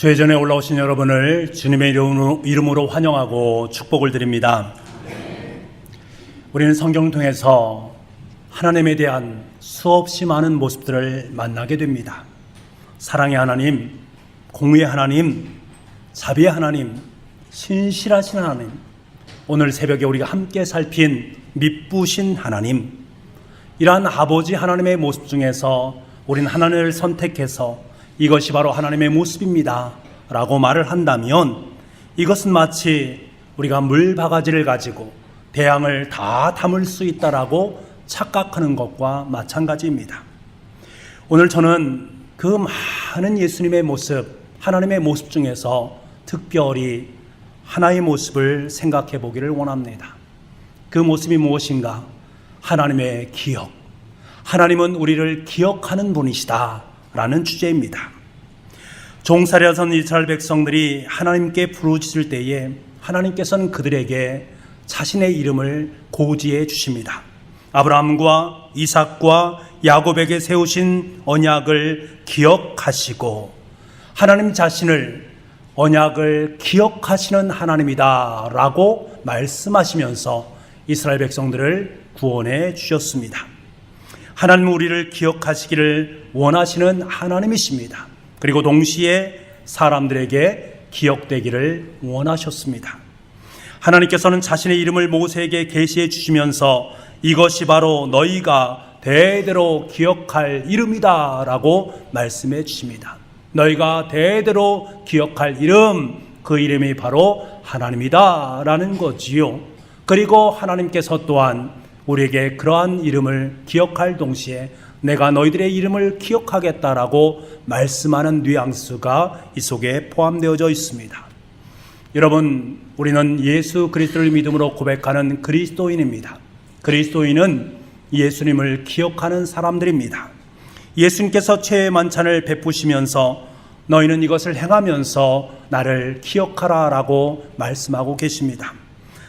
수혜전에 올라오신 여러분을 주님의 이름으로 환영하고 축복을 드립니다. 우리는 성경을 통해서 하나님에 대한 수없이 많은 모습들을 만나게 됩니다. 사랑의 하나님, 공의의 하나님, 자비의 하나님, 신실하신 하나님, 오늘 새벽에 우리가 함께 살핀 미쁘신 하나님, 이러한 아버지 하나님의 모습 중에서 우리는 하나님을 선택해서 이것이 바로 하나님의 모습입니다 라고 말을 한다면, 이것은 마치 우리가 물바가지를 가지고 대양을 다 담을 수 있다라고 착각하는 것과 마찬가지입니다. 오늘 저는 그 많은 예수님의 모습, 하나님의 모습 중에서 특별히 하나의 모습을 생각해 보기를 원합니다. 그 모습이 무엇인가? 하나님의 기억. 하나님은 우리를 기억하는 분이시다 라는 주제입니다. 종살이하던 이스라엘 백성들이 하나님께 부르짖을 때에 하나님께서는 그들에게 자신의 이름을 고지해 주십니다. 아브라함과 이삭과 야곱에게 세우신 언약을 기억하시고, 하나님 자신을 언약을 기억하시는 하나님이다 라고 말씀하시면서 이스라엘 백성들을 구원해 주셨습니다. 하나님은 우리를 기억하시기를 원하시는 하나님이십니다. 그리고 동시에 사람들에게 기억되기를 원하셨습니다. 하나님께서는 자신의 이름을 모세에게 계시해 주시면서 이것이 바로 너희가 대대로 기억할 이름이다 라고 말씀해 주십니다. 너희가 대대로 기억할 이름, 그 이름이 바로 하나님이다 라는 거지요. 그리고 하나님께서 또한 우리에게 그러한 이름을 기억할 동시에 내가 너희들의 이름을 기억하겠다라고 말씀하는 뉘앙스가 이 속에 포함되어져 있습니다. 여러분, 우리는 예수 그리스도를 믿음으로 고백하는 그리스도인입니다. 그리스도인은 예수님을 기억하는 사람들입니다. 예수님께서 최후의 만찬을 베푸시면서 너희는 이것을 행하면서 나를 기억하라 라고 말씀하고 계십니다.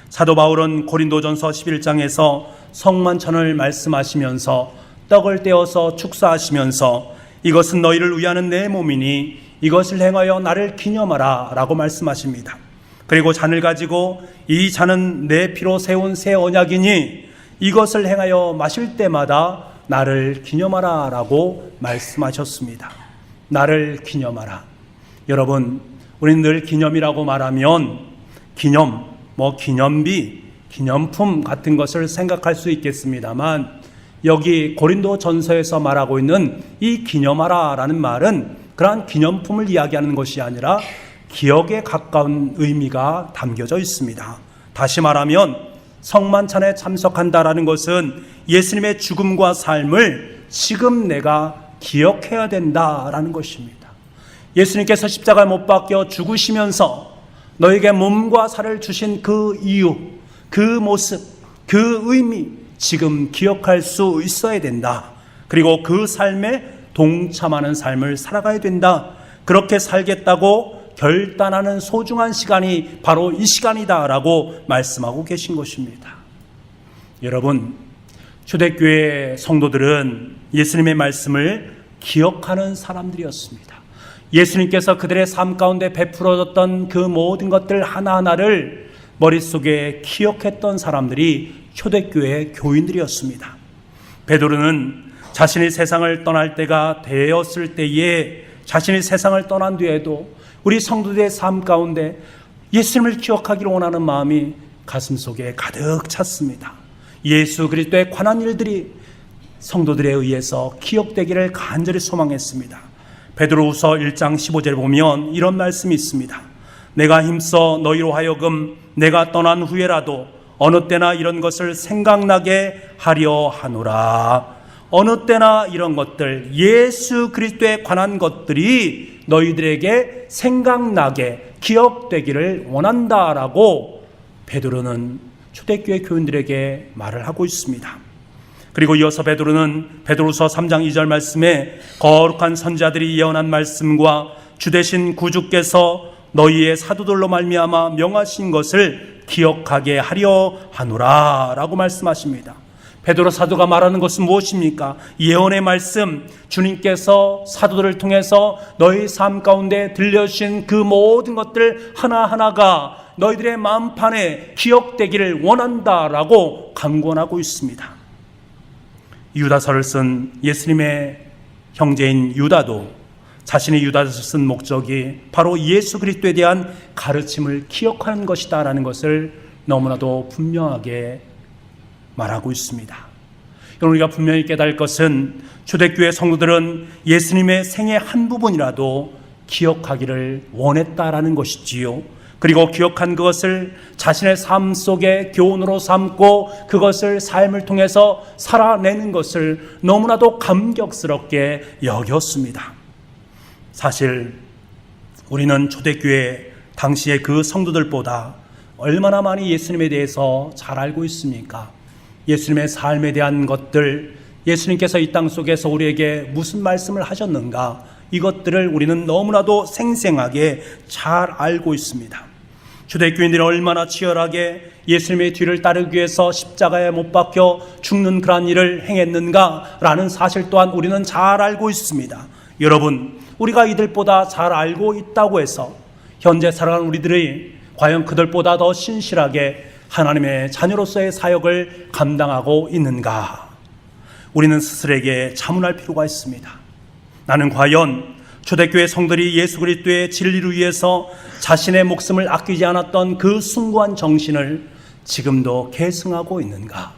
사도 바울은 고린도전서 11장에서 성만찬을 말씀하시면서 떡을 떼어서 축사하시면서 이것은 너희를 위하는 내 몸이니 이것을 행하여 나를 기념하라 라고 말씀하십니다. 그리고 잔을 가지고 이 잔은 내 피로 세운 새 언약이니 이것을 행하여 마실 때마다 나를 기념하라 라고 말씀하셨습니다. 나를 기념하라. 여러분, 우리는 늘 기념이라고 말하면 기념, 기념비, 기념품 같은 것을 생각할 수 있겠습니다만, 여기 고린도 전서에서 말하고 있는 이 기념하라 라는 말은 그러한 기념품을 이야기하는 것이 아니라 기억에 가까운 의미가 담겨져 있습니다. 다시 말하면 성만찬에 참석한다라는 것은 예수님의 죽음과 삶을 지금 내가 기억해야 된다라는 것입니다. 예수님께서 십자가에 못 박혀 죽으시면서 너에게 몸과 살을 주신 그 이유, 그 모습, 그 의미 지금 기억할 수 있어야 된다. 그리고 그 삶에 동참하는 삶을 살아가야 된다. 그렇게 살겠다고 결단하는 소중한 시간이 바로 이 시간이다 라고 말씀하고 계신 것입니다. 여러분, 초대교회 성도들은 예수님의 말씀을 기억하는 사람들이었습니다. 예수님께서 그들의 삶 가운데 베풀어졌던 그 모든 것들 하나하나를 머릿속에 기억했던 사람들이 초대교회 교인들이었습니다. 베드로는 자신이 세상을 떠날 때가 되었을 때에 자신이 세상을 떠난 뒤에도 우리 성도들의 삶 가운데 예수님을 기억하기를 원하는 마음이 가슴속에 가득 찼습니다. 예수 그리스도에 관한 일들이 성도들에 의해서 기억되기를 간절히 소망했습니다. 베드로후서 1장 15절에 보면 이런 말씀이 있습니다. 내가 힘써 너희로 하여금 내가 떠난 후에라도 어느 때나 이런 것을 생각나게 하려 하노라. 어느 때나 이런 것들, 예수 그리스도에 관한 것들이 너희들에게 생각나게 기억되기를 원한다라고 베드로는 초대교회 교인들에게 말을 하고 있습니다. 그리고 이어서 베드로는 베드로서 3장 2절 말씀에 거룩한 선지자들이 예언한 말씀과 주되신 구주께서 너희의 사도들로 말미암아 명하신 것을 기억하게 하려 하노라 라고 말씀하십니다. 베드로 사도가 말하는 것은 무엇입니까? 예언의 말씀, 주님께서 사도들을 통해서 너희 삶 가운데 들려주신 그 모든 것들 하나하나가 너희들의 마음판에 기억되기를 원한다라고 강권하고 있습니다. 유다서를 쓴 예수님의 형제인 유다도 자신이 유다서를 쓴 목적이 바로 예수 그리스도에 대한 가르침을 기억하는 것이다 라는 것을 너무나도 분명하게 말하고 있습니다. 우리가 분명히 깨달을 것은 초대교회 성도들은 예수님의 생의 한 부분이라도 기억하기를 원했다라는 것이지요. 그리고 기억한 그것을 자신의 삶 속에 교훈으로 삼고 그것을 삶을 통해서 살아내는 것을 너무나도 감격스럽게 여겼습니다. 사실 우리는 초대교회 당시의 그 성도들보다 얼마나 많이 예수님에 대해서 잘 알고 있습니까? 예수님의 삶에 대한 것들, 예수님께서 이 땅 속에서 우리에게 무슨 말씀을 하셨는가, 이것들을 우리는 너무나도 생생하게 잘 알고 있습니다. 초대교인들이 얼마나 치열하게 예수님의 뒤를 따르기 위해서 십자가에 못 박혀 죽는 그러한 일을 행했는가라는 사실 또한 우리는 잘 알고 있습니다. 여러분, 우리가 이들보다 잘 알고 있다고 해서 현재 살아가는 우리들이 과연 그들보다 더 신실하게 하나님의 자녀로서의 사역을 감당하고 있는가? 우리는 스스로에게 자문할 필요가 있습니다. 나는 과연 초대교회 성들이 예수 그리스도의 진리를 위해서 자신의 목숨을 아끼지 않았던 그 숭고한 정신을 지금도 계승하고 있는가?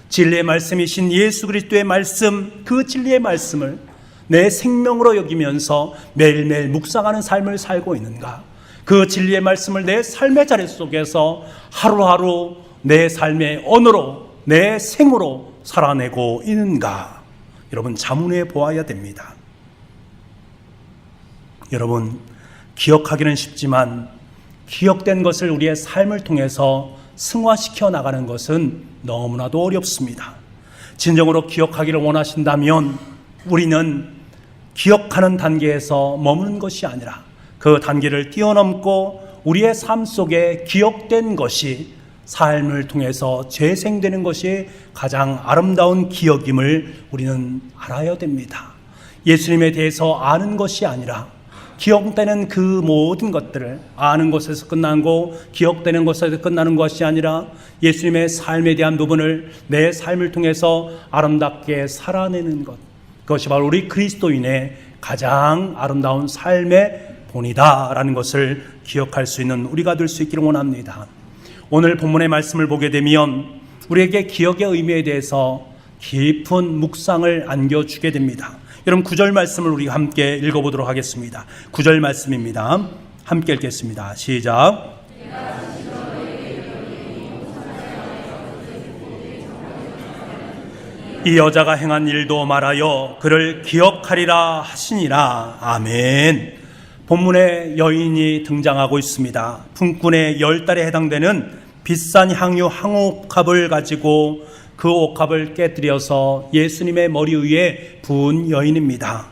진리의 말씀이신 예수 그리스도의 말씀, 그 진리의 말씀을 내 생명으로 여기면서 매일매일 묵상하는 삶을 살고 있는가? 그 진리의 말씀을 내 삶의 자리 속에서 하루하루 내 삶의 언어로, 내 생으로 살아내고 있는가? 여러분, 자문해 보아야 됩니다. 여러분, 기억하기는 쉽지만 기억된 것을 우리의 삶을 통해서 승화시켜 나가는 것은 너무나도 어렵습니다. 진정으로 기억하기를 원하신다면 우리는 기억하는 단계에서 머무는 것이 아니라 그 단계를 뛰어넘고 우리의 삶 속에 기억된 것이 삶을 통해서 재생되는 것이 가장 아름다운 기억임을 우리는 알아야 됩니다. 예수님에 대해서 아는 것이 아니라 기억되는 그 모든 것들을 아는 것에서 끝나고 기억되는 것에서 끝나는 것이 아니라 예수님의 삶에 대한 부분을 내 삶을 통해서 아름답게 살아내는 것, 그것이 바로 우리 그리스도인의 가장 아름다운 삶의 본이다라는 것을 기억할 수 있는 우리가 될 수 있기를 원합니다. 오늘 본문의 말씀을 보게 되면 우리에게 기억의 의미에 대해서 깊은 묵상을 안겨주게 됩니다. 여러분, 9절 말씀을 우리 함께 읽어보도록 하겠습니다. 9절 말씀입니다. 함께 읽겠습니다. 시작. 이 여자가 행한 일도 말하여 그를 기억하리라 하시니라. 아멘. 본문에 여인이 등장하고 있습니다. 품꾼의 10달에 해당되는 비싼 향유 한 옥합을 가지고 그 옥합을 깨뜨려서 예수님의 머리 위에 부은 여인입니다.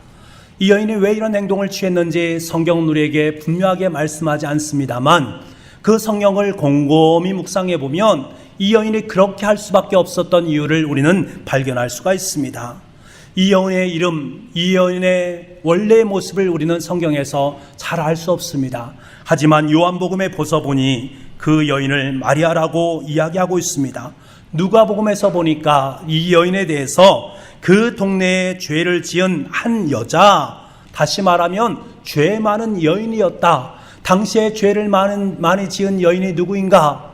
이 여인이 왜 이런 행동을 취했는지 성경은 우리에게 분명하게 말씀하지 않습니다만 그 성경을 곰곰이 묵상해 보면 이 여인이 그렇게 할 수밖에 없었던 이유를 우리는 발견할 수가 있습니다. 이 여인의 이름, 이 여인의 원래의 모습을 우리는 성경에서 잘 알 수 없습니다. 하지만 요한복음에 보서 보니 그 여인을 마리아라고 이야기하고 있습니다. 누가복음에서 보니까 이 여인에 대해서 그 동네에 죄를 지은 한 여자, 다시 말하면 죄 많은 여인이었다. 당시에 죄를 많이 지은 여인이 누구인가?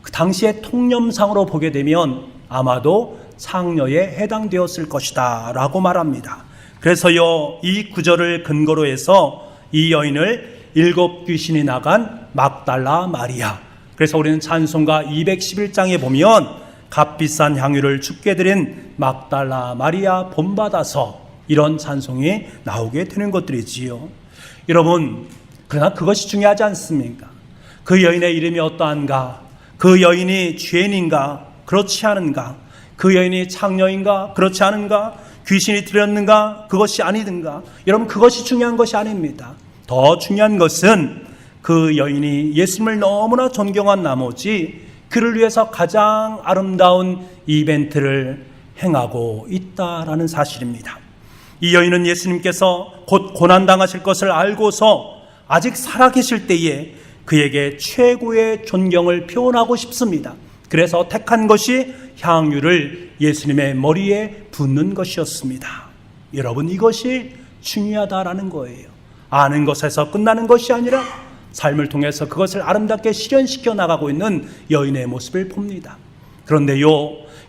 그 당시의 통념상으로 보게 되면 아마도 창녀에 해당되었을 것이다 라고 말합니다. 그래서요, 이 구절을 근거로 해서 이 여인을 7 귀신이 나간 막달라 마리아, 그래서 우리는 찬송가 211장에 보면 값비싼 향유를 주께 드린 막달라 마리아 본받아서 이런 찬송이 나오게 되는 것들이지요. 여러분, 그러나 그것이 중요하지 않습니까? 그 여인의 이름이 어떠한가? 그 여인이 죄인인가? 그렇지 않은가? 그 여인이 창녀인가? 그렇지 않은가? 귀신이 들였는가? 그것이 아니든가? 여러분, 그것이 중요한 것이 아닙니다. 더 중요한 것은 그 여인이 예수님을 너무나 존경한 나머지 그를 위해서 가장 아름다운 이벤트를 행하고 있다라는 사실입니다. 이 여인은 예수님께서 곧 고난당하실 것을 알고서 아직 살아계실 때에 그에게 최고의 존경을 표현하고 싶습니다. 그래서 택한 것이 향유를 예수님의 머리에 붓는 것이었습니다. 여러분, 이것이 중요하다라는 거예요. 아는 것에서 끝나는 것이 아니라 삶을 통해서 그것을 아름답게 실현시켜 나가고 있는 여인의 모습을 봅니다. 그런데요,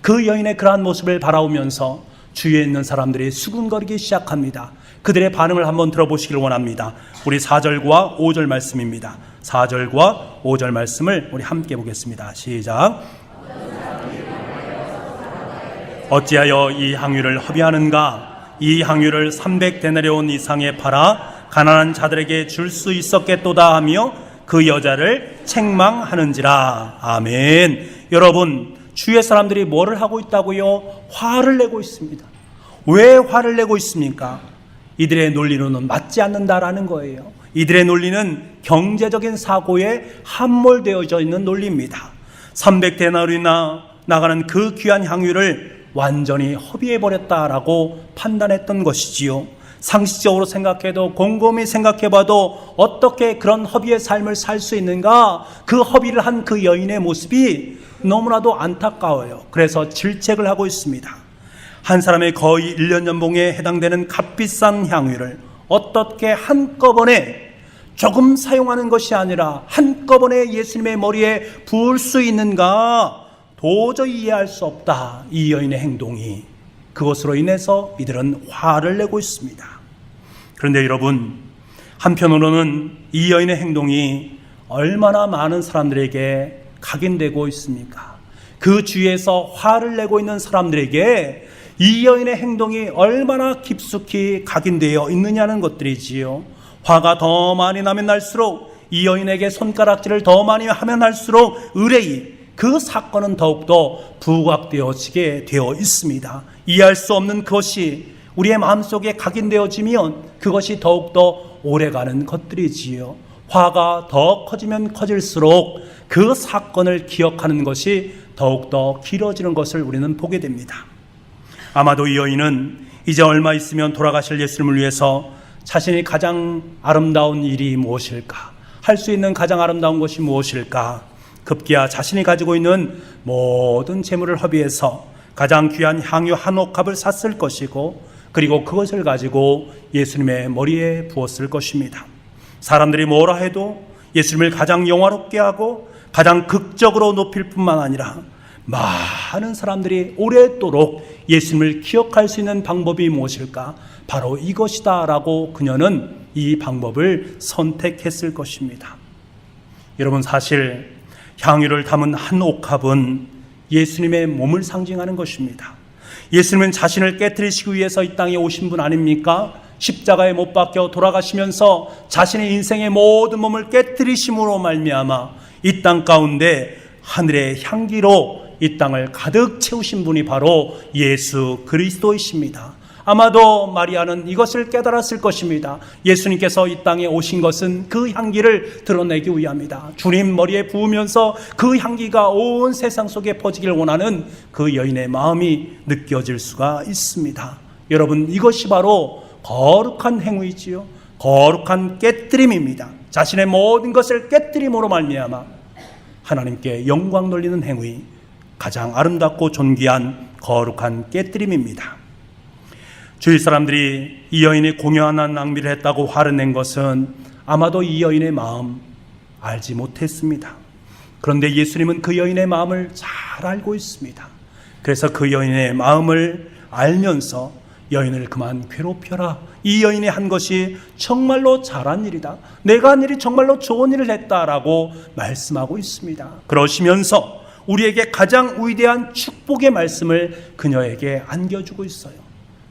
그 여인의 그러한 모습을 바라보면서 주위에 있는 사람들이 수군거리기 시작합니다. 그들의 반응을 한번 들어보시길 원합니다. 우리 4절과 5절 말씀입니다. 4절과 5절 말씀을 우리 함께 보겠습니다. 시작. 어찌하여 이 향유를 허비하는가? 이 향유를 300데나리온 이상에 팔아 가난한 자들에게 줄 수 있었겠도다 하며 그 여자를 책망하는지라. 아멘. 여러분, 주위의 사람들이 뭐를 하고 있다고요? 화를 내고 있습니다. 왜 화를 내고 있습니까? 이들의 논리로는 맞지 않는다라는 거예요. 이들의 논리는 경제적인 사고에 함몰되어져 있는 논리입니다. 300데나리온이나 나가는 그 귀한 향유를 완전히 허비해버렸다라고 판단했던 것이지요. 상식적으로 생각해도, 곰곰이 생각해봐도 어떻게 그런 허비의 삶을 살 수 있는가? 그 허비를 한 그 여인의 모습이 너무나도 안타까워요. 그래서 질책을 하고 있습니다. 한 사람의 거의 1년 연봉에 해당되는 값비싼 향유를 어떻게 한꺼번에 조금 사용하는 것이 아니라 한꺼번에 예수님의 머리에 부을 수 있는가? 도저히 이해할 수 없다. 이 여인의 행동이. 그것으로 인해서 이들은 화를 내고 있습니다. 그런데 여러분, 한편으로는 이 여인의 행동이 얼마나 많은 사람들에게 각인되고 있습니까? 그 주위에서 화를 내고 있는 사람들에게 이 여인의 행동이 얼마나 깊숙이 각인되어 있느냐는 것들이지요. 화가 더 많이 나면 날수록, 이 여인에게 손가락질을 더 많이 하면 할수록 의뢰이 그 사건은 더욱더 부각되어지게 되어 있습니다. 이해할 수 없는 것이 우리의 마음속에 각인되어지면 그것이 더욱더 오래가는 것들이지요. 화가 더 커지면 커질수록 그 사건을 기억하는 것이 더욱더 길어지는 것을 우리는 보게 됩니다. 아마도 이 여인은 이제 얼마 있으면 돌아가실 예수님을 위해서 자신이 가장 아름다운 일이 무엇일까? 할 수 있는 가장 아름다운 것이 무엇일까? 급기야 자신이 가지고 있는 모든 재물을 허비해서 가장 귀한 향유 한 옥합을 샀을 것이고, 그리고 그것을 가지고 예수님의 머리에 부었을 것입니다. 사람들이 뭐라 해도 예수님을 가장 영화롭게 하고 가장 극적으로 높일 뿐만 아니라 많은 사람들이 오래도록 예수님을 기억할 수 있는 방법이 무엇일까? 바로 이것이다 라고 그녀는 이 방법을 선택했을 것입니다. 여러분, 사실 향유를 담은 한 옥합은 예수님의 몸을 상징하는 것입니다. 예수님은 자신을 깨트리시기 위해서 이 땅에 오신 분 아닙니까? 십자가에 못 박혀 돌아가시면서 자신의 인생의 모든 몸을 깨트리심으로 말미암아 이 땅 가운데 하늘의 향기로 이 땅을 가득 채우신 분이 바로 예수 그리스도이십니다. 아마도 마리아는 이것을 깨달았을 것입니다. 예수님께서 이 땅에 오신 것은 그 향기를 드러내기 위함이다. 주님 머리에 부으면서 그 향기가 온 세상 속에 퍼지길 원하는 그 여인의 마음이 느껴질 수가 있습니다. 여러분, 이것이 바로 거룩한 행위지요. 거룩한 깨뜨림입니다. 자신의 모든 것을 깨뜨림으로 말미암아 하나님께 영광 돌리는 행위, 가장 아름답고 존귀한 거룩한 깨뜨림입니다. 주위 사람들이 이 여인이 공연한 낭비를 했다고 화를 낸 것은 아마도 이 여인의 마음 알지 못했습니다. 그런데 예수님은 그 여인의 마음을 잘 알고 있습니다. 그래서 그 여인의 마음을 알면서 여인을 그만 괴롭혀라. 이 여인이 한 것이 정말로 잘한 일이다. 내가 한 일이 정말로 좋은 일을 했다라고 말씀하고 있습니다. 그러시면서 우리에게 가장 위대한 축복의 말씀을 그녀에게 안겨주고 있어요.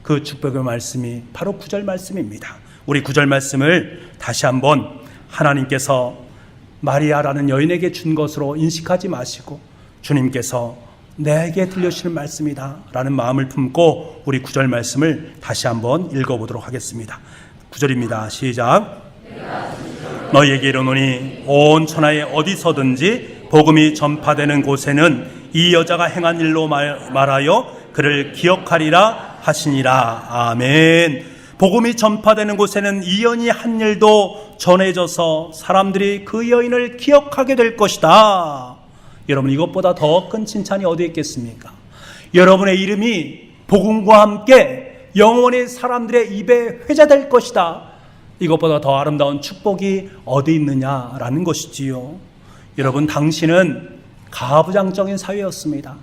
그 축복의 말씀이 바로 9절 말씀입니다. 우리 9절 말씀을 다시 한번 하나님께서 마리아라는 여인에게 준 것으로 인식하지 마시고 주님께서 내게 들려주시는 말씀이다 라는 마음을 품고 우리 9절 말씀을 다시 한번 읽어보도록 하겠습니다. 9절입니다. 시작. 너희에게 이르노니 온 천하에 어디서든지 복음이 전파되는 곳에는 이 여자가 행한 일로 말하여 그를 기억하리라 하시니라. 아멘. 복음이 전파되는 곳에는 이 여인이 한 일도 전해져서 사람들이 그 여인을 기억하게 될 것이다. 여러분, 이것보다 더 큰 칭찬이 어디 있겠습니까? 여러분의 이름이 복음과 함께 영원히 사람들의 입에 회자될 것이다. 이것보다 더 아름다운 축복이 어디 있느냐라는 것이지요. 여러분, 당신은 가부장적인 사회였습니다.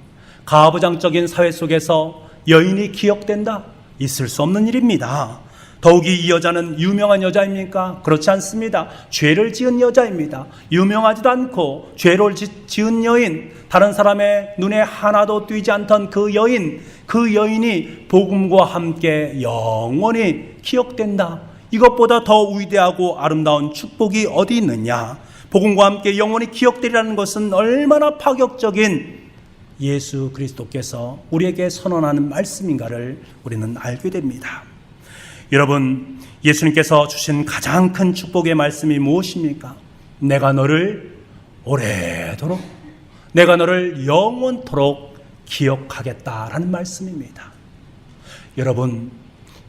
가부장적인 사회 속에서 여인이 기억된다? 있을 수 없는 일입니다. 더욱이 이 여자는 유명한 여자입니까? 그렇지 않습니다. 죄를 지은 여자입니다. 유명하지도 않고 죄를 지은 여인, 다른 사람의 눈에 하나도 띄지 않던 그 여인이 복음과 함께 영원히 기억된다. 이것보다 더 위대하고 아름다운 축복이 어디 있느냐? 복음과 함께 영원히 기억되리라는 것은 얼마나 파격적인 예수 그리스도께서 우리에게 선언하는 말씀인가를 우리는 알게 됩니다. 여러분, 예수님께서 주신 가장 큰 축복의 말씀이 무엇입니까? 내가 너를 오래도록, 내가 너를 영원토록 기억하겠다라는 말씀입니다. 여러분,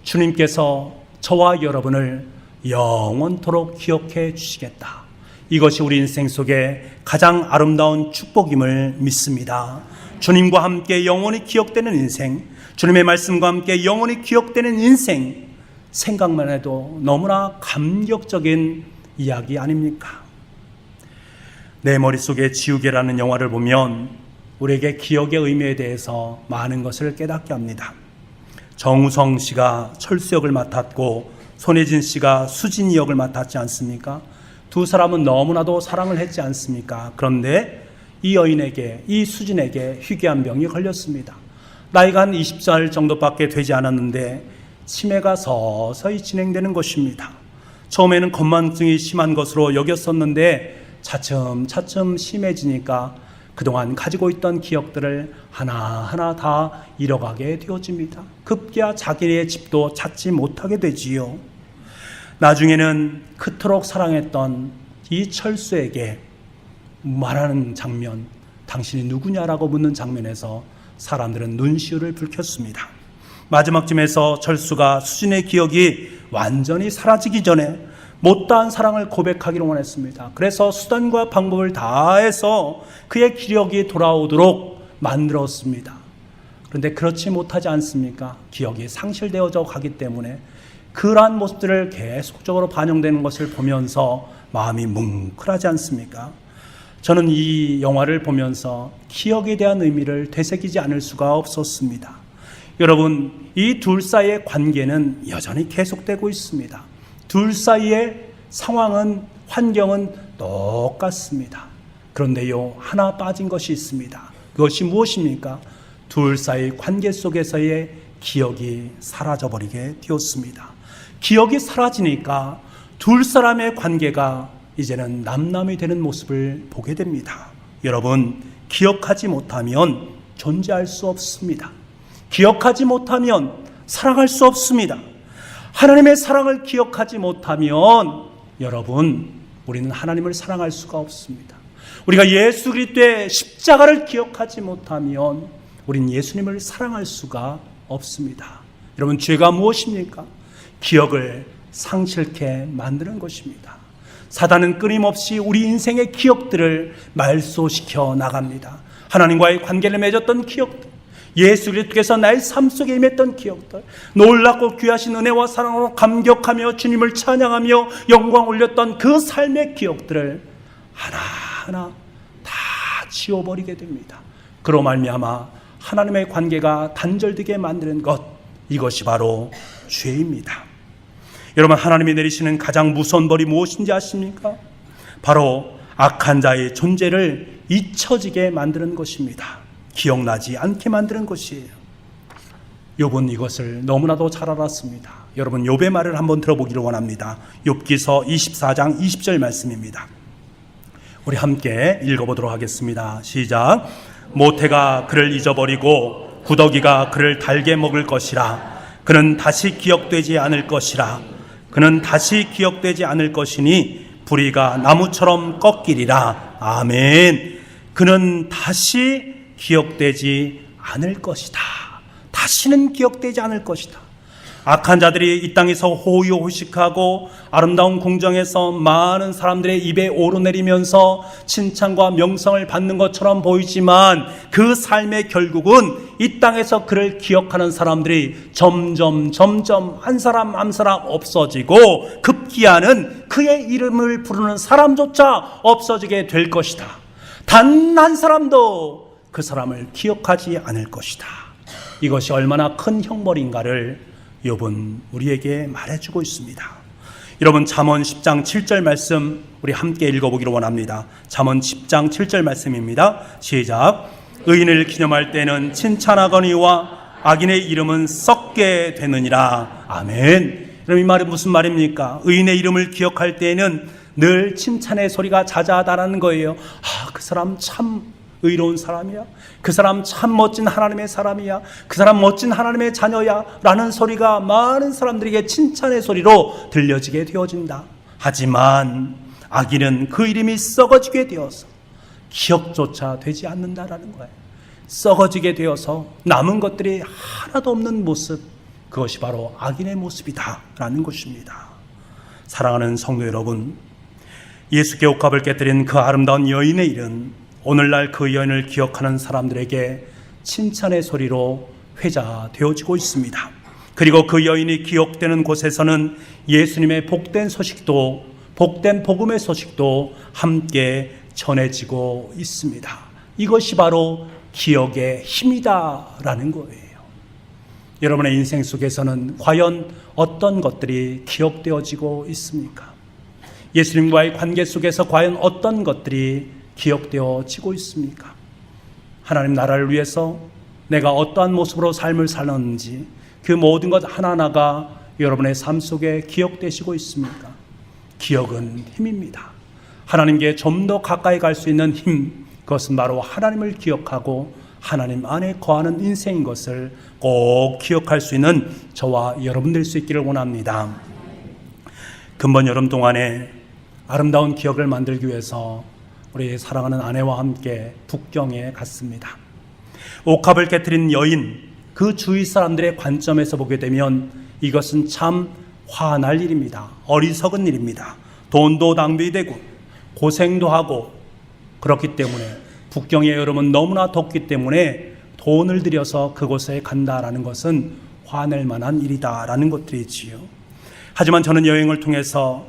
주님께서 저와 여러분을 영원토록 기억해 주시겠다. 이것이 우리 인생 속에 가장 아름다운 축복임을 믿습니다. 주님과 함께 영원히 기억되는 인생, 주님의 말씀과 함께 영원히 기억되는 인생, 생각만 해도 너무나 감격적인 이야기 아닙니까? 내 머릿속에 지우개라는 영화를 보면 우리에게 기억의 의미에 대해서 많은 것을 깨닫게 합니다. 정우성 씨가 철수 역을 맡았고 손예진 씨가 수진이 역을 맡았지 않습니까? 두 사람은 너무나도 사랑을 했지 않습니까? 그런데 이 여인에게, 이 수진에게 희귀한 병이 걸렸습니다. 나이가 한 20살 정도밖에 되지 않았는데 치매가 서서히 진행되는 것입니다. 처음에는 건망증이 심한 것으로 여겼었는데 차츰차츰 심해지니까 그동안 가지고 있던 기억들을 하나하나 다 잃어가게 되어집니다. 급기야 자기의 집도 찾지 못하게 되지요. 나중에는 그토록 사랑했던 이 철수에게 말하는 장면, 당신이 누구냐라고 묻는 장면에서 사람들은 눈시울을 붉혔습니다. 마지막쯤에서 철수가 수진의 기억이 완전히 사라지기 전에 못다한 사랑을 고백하기를 원했습니다. 그래서 수단과 방법을 다해서 그의 기억이 돌아오도록 만들었습니다. 그런데 그렇지 못하지 않습니까? 기억이 상실되어져 가기 때문에 그러한 모습들을 계속적으로 반영되는 것을 보면서 마음이 뭉클하지 않습니까? 저는 이 영화를 보면서 기억에 대한 의미를 되새기지 않을 수가 없었습니다. 여러분, 이 둘 사이의 관계는 여전히 계속되고 있습니다. 둘 사이의 상황은, 환경은 똑같습니다. 그런데요, 하나 빠진 것이 있습니다. 그것이 무엇입니까? 둘 사이 관계 속에서의 기억이 사라져버리게 되었습니다. 기억이 사라지니까 둘 사람의 관계가 이제는 남남이 되는 모습을 보게 됩니다. 여러분, 기억하지 못하면 존재할 수 없습니다. 기억하지 못하면 사랑할 수 없습니다. 하나님의 사랑을 기억하지 못하면 여러분, 우리는 하나님을 사랑할 수가 없습니다. 우리가 예수 그리스도의 십자가를 기억하지 못하면 우린 예수님을 사랑할 수가 없습니다. 여러분, 죄가 무엇입니까? 기억을 상실케 만드는 것입니다. 사단은 끊임없이 우리 인생의 기억들을 말소시켜 나갑니다. 하나님과의 관계를 맺었던 기억들, 예수 그리스도께서 나의 삶 속에 임했던 기억들, 놀랍고 귀하신 은혜와 사랑으로 감격하며 주님을 찬양하며 영광 올렸던 그 삶의 기억들을 하나하나 다 지워버리게 됩니다. 그로 말미암아 하나님의 관계가 단절되게 만드는 것, 이것이 바로 죄입니다. 여러분, 하나님이 내리시는 가장 무서운 벌이 무엇인지 아십니까? 바로 악한 자의 존재를 잊혀지게 만드는 것입니다. 기억나지 않게 만드는 것이에요. 욥은 이것을 너무나도 잘 알았습니다. 여러분, 욥의 말을 한번 들어보기를 원합니다. 욥기서 24장 20절 말씀입니다. 우리 함께 읽어보도록 하겠습니다. 시작. 모태가 그를 잊어버리고 구더기가 그를 달게 먹을 것이라. 그는 다시 기억되지 않을 것이라. 그는 다시 기억되지 않을 것이니 불의가 나무처럼 꺾이리라. 아멘. 그는 다시 기억되지 않을 것이다. 다시는 기억되지 않을 것이다. 악한 자들이 이 땅에서 호요호식하고 아름다운 궁정에서 많은 사람들의 입에 오르내리면서 칭찬과 명성을 받는 것처럼 보이지만 그 삶의 결국은 이 땅에서 그를 기억하는 사람들이 점점 한 사람 없어지고 급기야는 그의 이름을 부르는 사람조차 없어지게 될 것이다. 단 한 사람도 그 사람을 기억하지 않을 것이다. 이것이 얼마나 큰 형벌인가를 욥은 우리에게 말해주고 있습니다. 여러분, 잠언 10장 7절 말씀 우리 함께 읽어보기를 원합니다. 잠언 10장 7절 말씀입니다. 시작. 의인을 기념할 때는 칭찬하거니와 악인의 이름은 썩게 되느니라. 아멘. 그럼 이 말은 무슨 말입니까? 의인의 이름을 기억할 때에는 늘 칭찬의 소리가 자자하다라는 거예요. 그 사람 참 의로운 사람이야. 그 사람 참 멋진 하나님의 사람이야. 그 사람 멋진 하나님의 자녀야 라는 소리가 많은 사람들에게 칭찬의 소리로 들려지게 되어진다. 하지만 악인은 그 이름이 썩어지게 되어서 기억조차 되지 않는다라는 거예요. 썩어지게 되어서 남은 것들이 하나도 없는 모습, 그것이 바로 악인의 모습이다 라는 것입니다. 사랑하는 성도 여러분, 예수께 옷값을 깨뜨린 그 아름다운 여인의 일은 오늘날 그 여인을 기억하는 사람들에게 칭찬의 소리로 회자되어지고 있습니다. 그리고 그 여인이 기억되는 곳에서는 예수님의 복된 소식도, 복된 복음의 소식도 함께 전해지고 있습니다. 이것이 바로 기억의 힘이다라는 거예요. 여러분의 인생 속에서는 과연 어떤 것들이 기억되어지고 있습니까? 예수님과의 관계 속에서 과연 어떤 것들이 기억되어지고 있습니까? 하나님 나라를 위해서 내가 어떠한 모습으로 삶을 살았는지 그 모든 것 하나하나가 여러분의 삶 속에 기억되시고 있습니까? 기억은 힘입니다. 하나님께 좀 더 가까이 갈 수 있는 힘, 그것은 바로 하나님을 기억하고 하나님 안에 거하는 인생인 것을 꼭 기억할 수 있는 저와 여러분 될 수 있기를 원합니다. 근본 여름 동안에 아름다운 기억을 만들기 위해서 우리 사랑하는 아내와 함께 북경에 갔습니다. 옥합을 깨뜨린 여인, 그 주위 사람들의 관점에서 보게 되면 이것은 참 화날 일입니다. 어리석은 일입니다. 돈도 낭비되고 고생도 하고 그렇기 때문에 북경의 여름은 너무나 덥기 때문에 돈을 들여서 그곳에 간다라는 것은 화낼 만한 일이다라는 것들이지요. 하지만 저는 여행을 통해서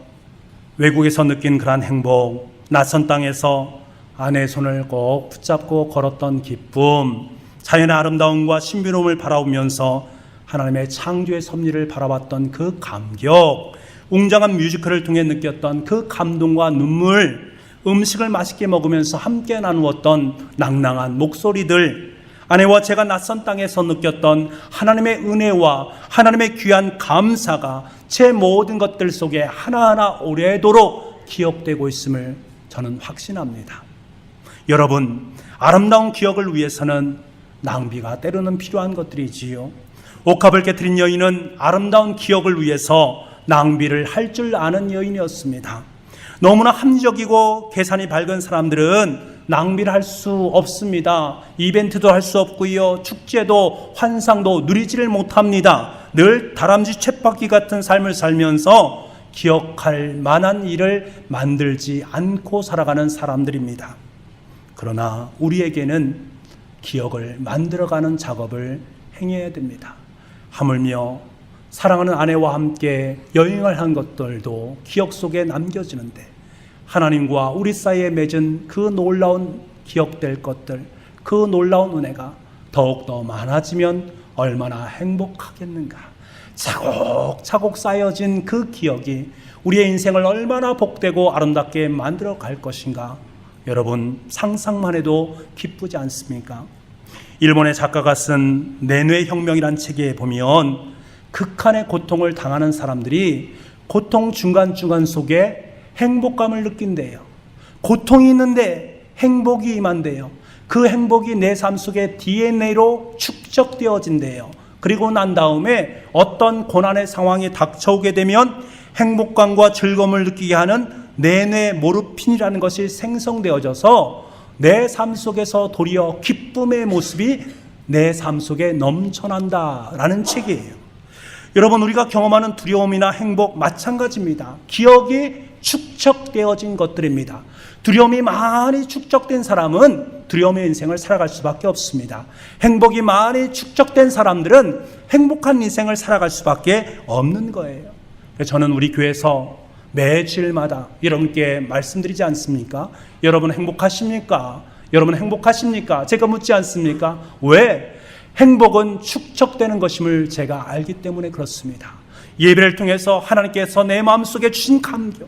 외국에서 느낀 그러한 행복, 낯선 땅에서 아내의 손을 꼭 붙잡고 걸었던 기쁨, 자연의 아름다움과 신비로움을 바라보면서 하나님의 창조의 섭리를 바라봤던 그 감격, 웅장한 뮤지컬을 통해 느꼈던 그 감동과 눈물, 음식을 맛있게 먹으면서 함께 나누었던 낭낭한 목소리들, 아내와 제가 낯선 땅에서 느꼈던 하나님의 은혜와 하나님의 귀한 감사가 제 모든 것들 속에 하나하나 오래도록 기억되고 있음을 저는 확신합니다. 여러분, 아름다운 기억을 위해서는 낭비가 때로는 필요한 것들이지요. 옥합을 깨뜨린 여인은 아름다운 기억을 위해서 낭비를 할 줄 아는 여인이었습니다. 너무나 합리적이고 계산이 밝은 사람들은 낭비를 할 수 없습니다. 이벤트도 할 수 없고요. 축제도 환상도 누리지를 못합니다. 늘 다람쥐 쳇바퀴 같은 삶을 살면서 기억할 만한 일을 만들지 않고 살아가는 사람들입니다. 그러나 우리에게는 기억을 만들어가는 작업을 행해야 됩니다. 하물며 사랑하는 아내와 함께 여행을 한 것들도 기억 속에 남겨지는데 하나님과 우리 사이에 맺은 그 놀라운 기억될 것들, 그 놀라운 은혜가 더욱더 많아지면 얼마나 행복하겠는가. 차곡차곡 쌓여진 그 기억이 우리의 인생을 얼마나 복되고 아름답게 만들어 갈 것인가. 여러분, 상상만 해도 기쁘지 않습니까? 일본의 작가가 쓴 내뇌 혁명이란 책에 보면 극한의 고통을 당하는 사람들이 고통 중간중간 속에 행복감을 느낀대요. 고통이 있는데 행복이 임한대요. 그 행복이 내 삶 속에 DNA로 축적되어진대요. 그리고 난 다음에 어떤 고난의 상황이 닥쳐오게 되면 행복감과 즐거움을 느끼게 하는 내뇌 모르핀이라는 것이 생성되어져서 내 삶 속에서 도리어 기쁨의 모습이 내 삶 속에 넘쳐난다라는 책이에요. 여러분, 우리가 경험하는 두려움이나 행복 마찬가지입니다. 기억이 축적되어진 것들입니다. 두려움이 많이 축적된 사람은 두려움의 인생을 살아갈 수밖에 없습니다. 행복이 많이 축적된 사람들은 행복한 인생을 살아갈 수밖에 없는 거예요. 저는 우리 교회에서 매주일마다 여러분께 말씀드리지 않습니까? 여러분 행복하십니까? 여러분 행복하십니까? 제가 묻지 않습니까? 왜? 행복은 축적되는 것임을 제가 알기 때문에 그렇습니다. 예배를 통해서 하나님께서 내 마음속에 주신 감격,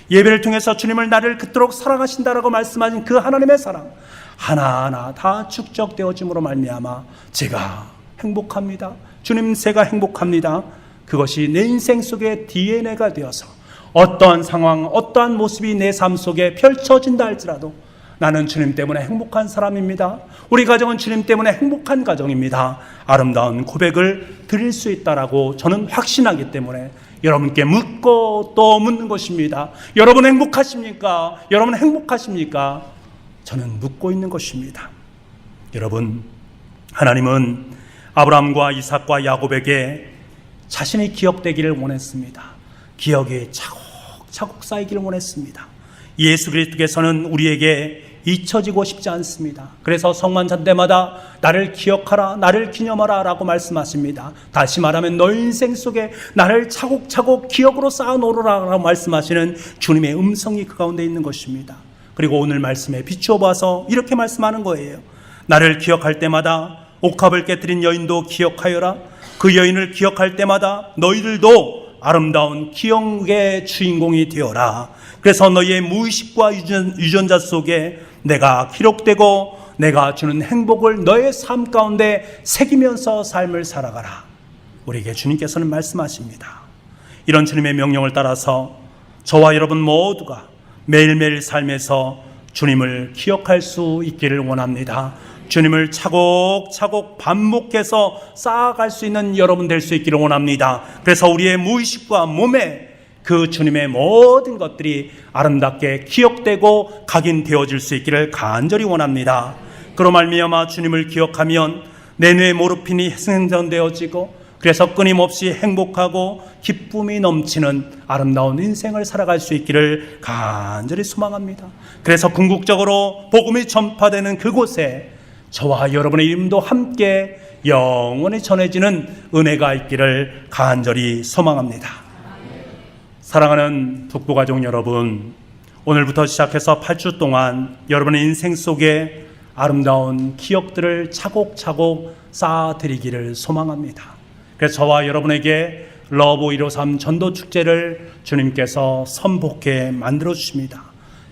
예배를 통해서 주님을 나를 그토록 사랑하신다라고 말씀하신 그 하나님의 사랑 하나하나 다 축적되어짐으로 말미암아 제가 행복합니다. 주님, 제가 행복합니다. 그것이 내 인생 속의 DNA가 되어서 어떠한 상황, 어떠한 모습이 내 삶 속에 펼쳐진다 할지라도 나는 주님 때문에 행복한 사람입니다. 우리 가정은 주님 때문에 행복한 가정입니다. 아름다운 고백을 드릴 수 있다라고 저는 확신하기 때문에 여러분께 묻고 또 묻는 것입니다. 여러분 행복하십니까? 여러분 행복하십니까? 저는 묻고 있는 것입니다. 여러분, 하나님은 아브라함과 이삭과 야곱에게 자신이 기억되기를 원했습니다. 기억이 차곡차곡 쌓이기를 원했습니다. 예수 그리스도께서는 우리에게 잊혀지고 싶지 않습니다. 그래서 성만찬 때마다 나를 기억하라, 나를 기념하라 라고 말씀하십니다. 다시 말하면 너희 인생 속에 나를 차곡차곡 기억으로 쌓아놓으라 라고 말씀하시는 주님의 음성이 그 가운데 있는 것입니다. 그리고 오늘 말씀에 비추어 봐서 이렇게 말씀하는 거예요. 나를 기억할 때마다 옥합을 깨뜨린 여인도 기억하여라. 그 여인을 기억할 때마다 너희들도 아름다운 기억의 주인공이 되어라. 그래서 너희의 무의식과 유전자 속에 내가 기록되고 내가 주는 행복을 너의 삶 가운데 새기면서 삶을 살아가라. 우리에게 주님께서는 말씀하십니다. 이런 주님의 명령을 따라서 저와 여러분 모두가 매일매일 삶에서 주님을 기억할 수 있기를 원합니다. 주님을 차곡차곡 반복해서 쌓아갈 수 있는 여러분 될 수 있기를 원합니다. 그래서 우리의 무의식과 몸에 그 주님의 모든 것들이 아름답게 기억되고 각인되어질 수 있기를 간절히 원합니다. 그로 말미암아 주님을 기억하면 내 뇌 모르핀이 생성되어지고 그래서 끊임없이 행복하고 기쁨이 넘치는 아름다운 인생을 살아갈 수 있기를 간절히 소망합니다. 그래서 궁극적으로 복음이 전파되는 그곳에 저와 여러분의 이름도 함께 영원히 전해지는 은혜가 있기를 간절히 소망합니다. 사랑하는 북부가족 여러분, 오늘부터 시작해서 8주 동안 여러분의 인생 속에 아름다운 기억들을 차곡차곡 쌓아드리기를 소망합니다. 그래서 저와 여러분에게 러브 153 전도축제를 주님께서 선복해 만들어주십니다.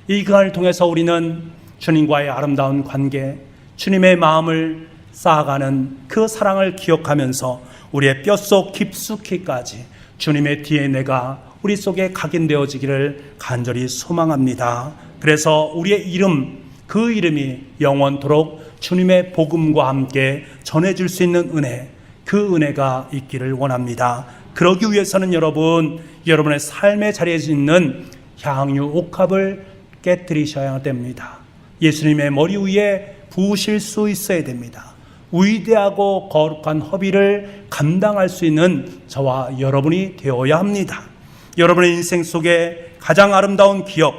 이 기간을 통해서 우리는 주님과의 아름다운 관계, 주님의 마음을 쌓아가는 그 사랑을 기억하면서 우리의 뼛속 깊숙이까지 주님의 DNA가 우리 속에 각인되어지기를 간절히 소망합니다. 그래서 우리의 이름, 그 이름이 영원토록 주님의 복음과 함께 전해질 수 있는 은혜, 그 은혜가 있기를 원합니다. 그러기 위해서는 여러분의 삶의 자리에 있는 향유 옥합을 깨뜨리셔야 됩니다. 예수님의 머리 위에 부으실 수 있어야 됩니다. 위대하고 거룩한 허비를 감당할 수 있는 저와 여러분이 되어야 합니다. 여러분의 인생 속에 가장 아름다운 기억,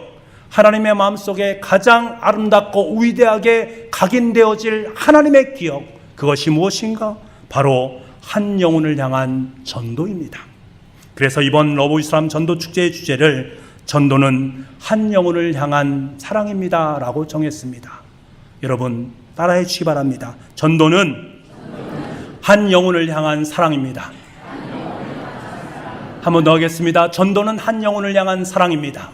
하나님의 마음속에 가장 아름답고 위대하게 각인되어질 하나님의 기억, 그것이 무엇인가? 바로 한 영혼을 향한 전도입니다. 그래서 이번 러브 이슬람 전도축제의 주제를 전도는 한 영혼을 향한 사랑입니다 라고 정했습니다. 여러분 따라해 주시기 바랍니다. 전도는 한 영혼을 향한 사랑입니다. 한 번 더 하겠습니다. 전도는 한 영혼을 향한 사랑입니다.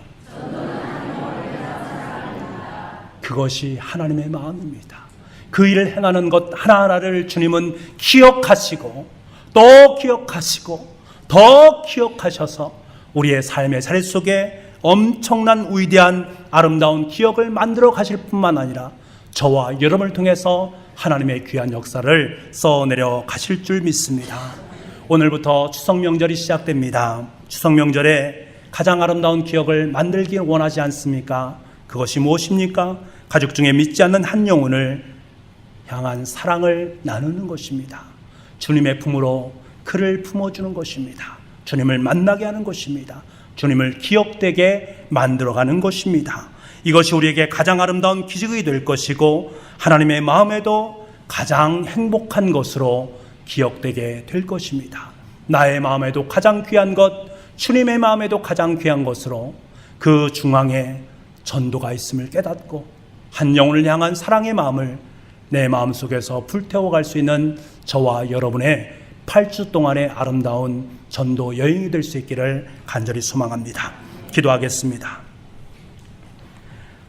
그것이 하나님의 마음입니다. 그 일을 행하는 것 하나하나를 주님은 기억하시고 또 기억하시고 더 기억하셔서 우리의 삶의 자리 속에 엄청난 위대한 아름다운 기억을 만들어 가실 뿐만 아니라 저와 여러분을 통해서 하나님의 귀한 역사를 써내려 가실 줄 믿습니다. 오늘부터 추석 명절이 시작됩니다. 추석 명절에 가장 아름다운 기억을 만들길 원하지 않습니까? 그것이 무엇입니까? 가족 중에 믿지 않는 한 영혼을 향한 사랑을 나누는 것입니다. 주님의 품으로 그를 품어주는 것입니다. 주님을 만나게 하는 것입니다. 주님을 기억되게 만들어가는 것입니다. 이것이 우리에게 가장 아름다운 기적이 될 것이고 하나님의 마음에도 가장 행복한 것으로 기억되게 될 것입니다. 나의 마음에도 가장 귀한 것, 주님의 마음에도 가장 귀한 것으로 그 중앙에 전도가 있음을 깨닫고 한 영혼을 향한 사랑의 마음을 내 마음속에서 불태워갈 수 있는 저와 여러분의 8주 동안의 아름다운 전도 여행이 될 수 있기를 간절히 소망합니다. 기도하겠습니다.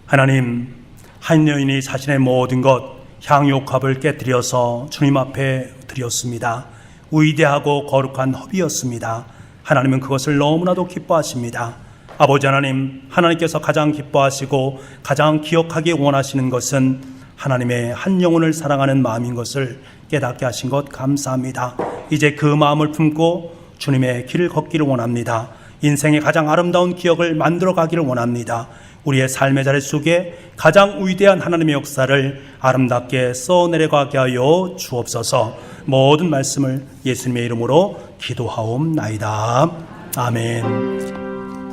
하나님, 한 여인이 자신의 모든 것 향유옥합을 깨뜨려서 주님 앞에 드렸습니다. 위대하고 거룩한 허비였습니다. 하나님은 그것을 너무나도 기뻐하십니다. 아버지 하나님, 하나님께서 가장 기뻐하시고 가장 기억하기 원하시는 것은 하나님의 한 영혼을 사랑하는 마음인 것을 깨닫게 하신 것 감사합니다. 이제 그 마음을 품고 주님의 길을 걷기를 원합니다. 인생의 가장 아름다운 기억을 만들어 가기를 원합니다. 우리의 삶의 자리 속에 가장 위대한 하나님의 역사를 아름답게 써내려가게 하여 주옵소서. 모든 말씀을 예수님의 이름으로 기도하옵나이다. 아멘.